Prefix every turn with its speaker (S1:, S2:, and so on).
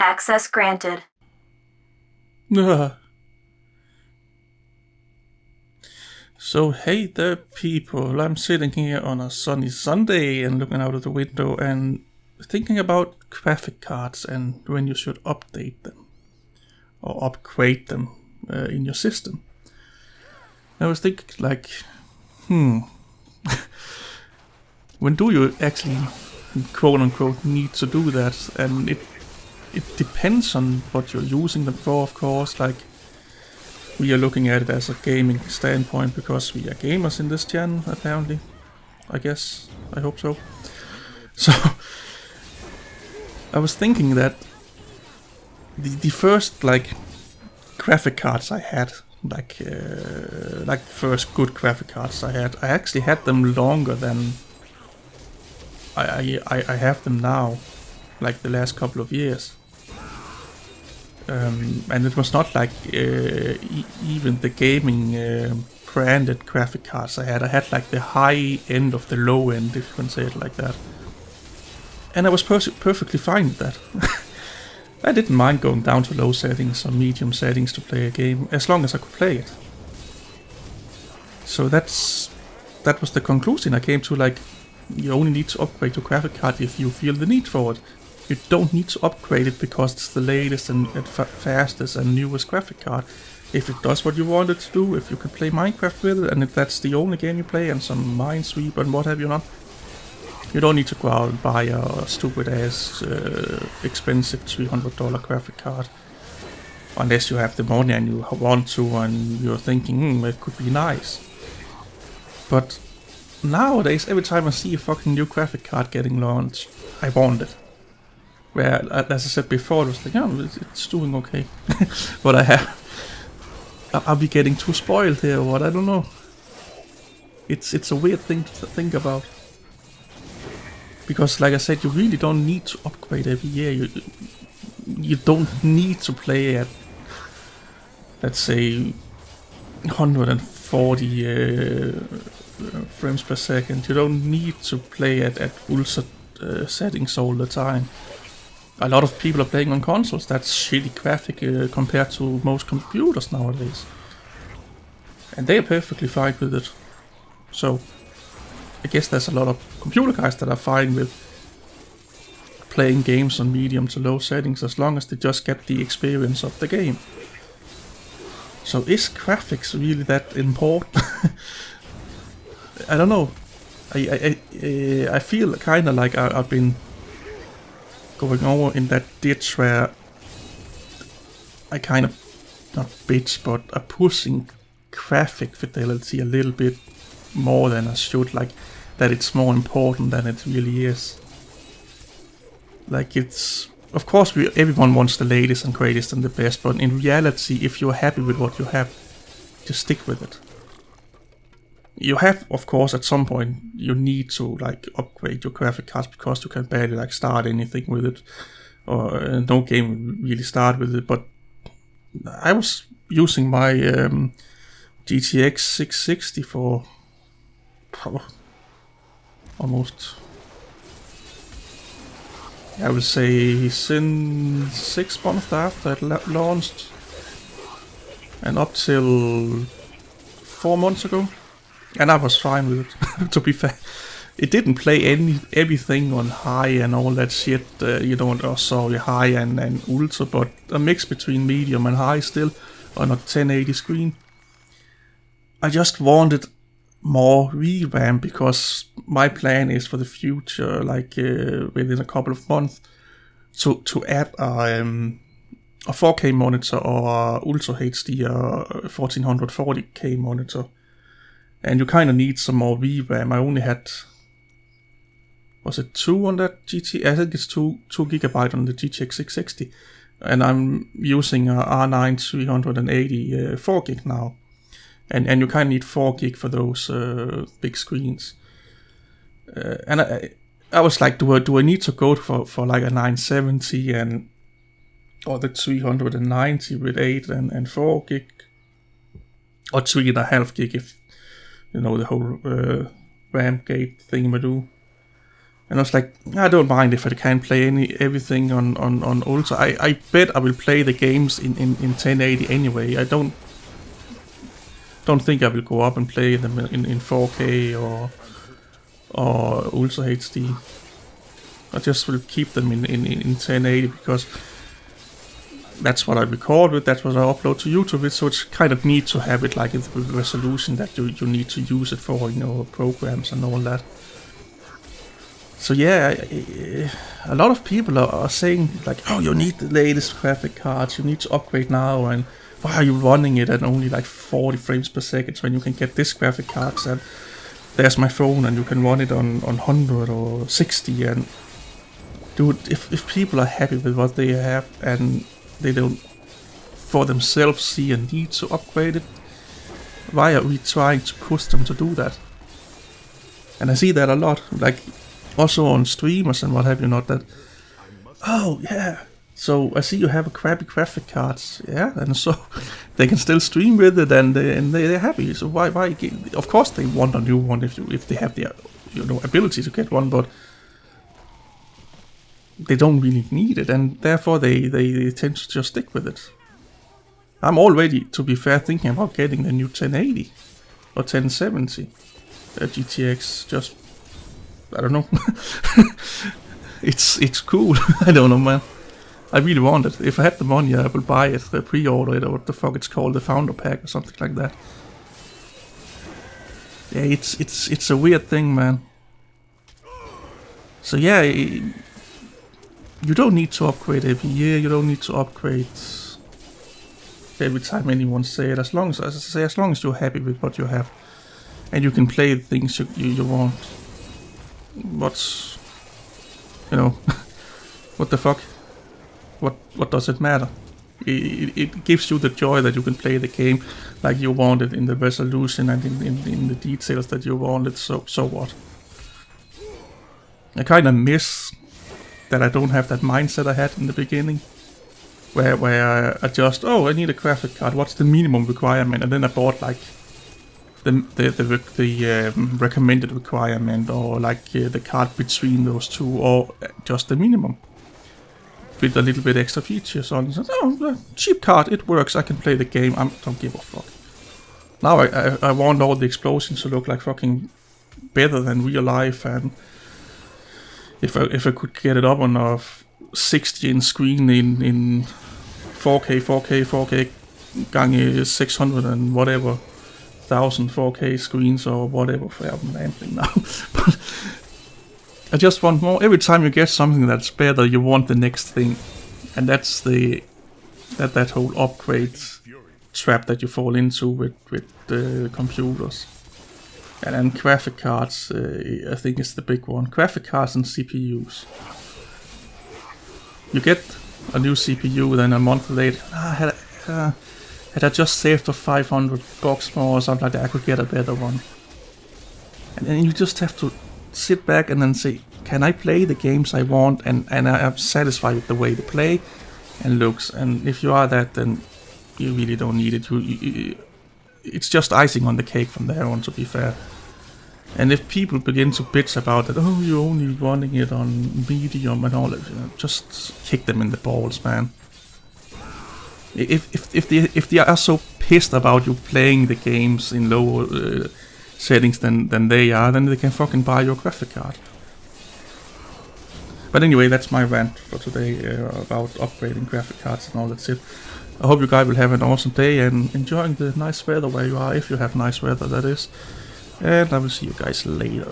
S1: Access granted.
S2: So hey there people, I'm sitting here on a sunny Sunday and looking out of the window and thinking about graphic cards and when you should update them or upgrade them in your system. I was thinking like, when do you actually quote unquote need to do that? And it depends on what you're using them for, of course. Like, we are looking at it as a gaming standpoint because we are gamers in this channel, apparently. I guess. I hope so. So, I was thinking that the first, like, graphic cards I had, like first good graphic cards I actually had them longer than I have them now, like the last couple of years. And it was not like even the gaming branded graphic cards I had. I had like the high end of the low end, if you can say it like that. And I was perfectly fine with that. I didn't mind going down to low settings or medium settings to play a game, as long as I could play it. So that was the conclusion I came to. Like, you only need to upgrade your graphic card if you feel the need for it. You don't need to upgrade it because it's the latest and fastest and newest graphic card. If it does what you want it to do, if you can play Minecraft with it, and if that's the only game you play, and some Minesweeper and what have you not, you don't need to go out and buy a stupid ass expensive $300 graphic card. Unless you have the money and you want to and you're thinking, it could be nice. But nowadays, every time I see a fucking new graphic card getting launched, I want it. Where, as I said before, it was like, it's doing okay. But are we getting too spoiled here or what? I don't know. It's a weird thing to think about. Because, like I said, you really don't need to upgrade every year. You don't need to play at, let's say, 140 frames per second. You don't need to play at ultra settings all the time. A lot of people are playing on consoles. That's shitty graphic compared to most computers nowadays. And they are perfectly fine with it. So, I guess there's a lot of computer guys that are fine with playing games on medium to low settings as long as they just get the experience of the game. So is graphics really that important? I don't know. I feel kind of like I've been going over in that ditch where I kind of, not bitch, but are pushing graphic fidelity a little bit more than I should. Like, that it's more important than it really is. Like, it's, of course, everyone wants the latest and greatest and the best, but in reality, if you're happy with what you have, just stick with it. You have, of course, at some point, you need to, like, upgrade your graphic cards because you can barely, like, start anything with it. Or no game will really start with it, but I was using my GTX 660 for almost, I would say, since 6 months after it launched, and up till 4 months ago. And I was fine with it, to be fair. It didn't play everything on high and all that shit, high and ultra, but a mix between medium and high still, on a 1080 screen. I just wanted more VRAM because my plan is for the future, like within a couple of months, to add a 4K monitor or a Ultra HD 1440K monitor. And you kind of need some more VRAM. I only had, was it 2 on that GT? I think it's 2 GB on the GTX 660. And I'm using a R9 380 4 gig now. And you kind of need 4 gig for those big screens. And I was like, do I need to go for like a 970 or the 390 with 8 and 4 gig? Or 3.5 gig if, the whole RAM gate thingamadoo. And I was like, I don't mind if I can't play everything on Ultra. I bet I will play the games in 1080 anyway. I don't think I will go up and play them in 4K or Ultra HD. I just will keep them in 1080 because that's what I record with, that's what I upload to YouTube with, so it's kind of neat to have it like in the resolution that you need to use it for, you know, programs and all that. So yeah, a lot of people are saying like, oh, you need the latest graphic cards, you need to upgrade now, and why are you running it at only like 40 frames per second when you can get this graphic cards, and there's my phone and you can run it on 100 or 60, and dude, if people are happy with what they have and they don't for themselves see a need to upgrade it, why are we trying to push them to do that? And I see that a lot, like also on streamers and what have you not, that, oh yeah, so I see you have a crappy graphic cards, yeah, and so they can still stream with it, and they're happy. So why? Of course they want a new one if they have the ability to get one, but they don't really need it, and therefore they tend to just stick with it. I'm already, to be fair, thinking about getting the new 1080 or 1070 GTX. Just, I don't know. It's cool. I don't know, man. I really want it. If I had the money, I would buy it, pre-order it, or what the fuck it's called, the founder pack or something like that. Yeah, it's a weird thing, man. So yeah, you don't need to upgrade every year. You don't need to upgrade every time anyone say it. As long as you're happy with what you have, and you can play the things you want. What's, you know, what the fuck? What does it matter? It gives you the joy that you can play the game like you want it, in the resolution and in the details that you want it. So what? I kind of miss that I don't have that mindset I had in the beginning, where I just, oh, I need a graphic card. What's the minimum requirement? And then I bought like the recommended requirement, or like the card between those two, or just the minimum with a little bit extra features on. So, oh, cheap card, it works. I can play the game. I don't give a fuck. Now I want all the explosions to look like fucking better than real life, and if I could get it up on a 60-inch screen in 4K gange 600 and whatever 1000 4K screens or whatever. I'm rambling now, but I just want more. Every time you get something that's better, you want the next thing, and that's that whole upgrade trap that you fall into with the computers. And then graphic cards, I think is the big one. Graphic cards and CPUs. You get a new CPU, then a month later, had I just saved for $500 more or something like that, I could get a better one. And then you just have to sit back and then say, can I play the games I want, and I'm satisfied with the way they play and looks. And if you are that, then you really don't need it. It's just icing on the cake from there on, to be fair. And if people begin to bitch about that, oh, you're only running it on medium and all that, just kick them in the balls, man. If they are so pissed about you playing the games in lower settings than they are, then they can fucking buy your graphic card. But anyway, that's my rant for today about upgrading graphic cards and all that shit. I hope you guys will have an awesome day and enjoying the nice weather where you are, if you have nice weather, that is. And I will see you guys later.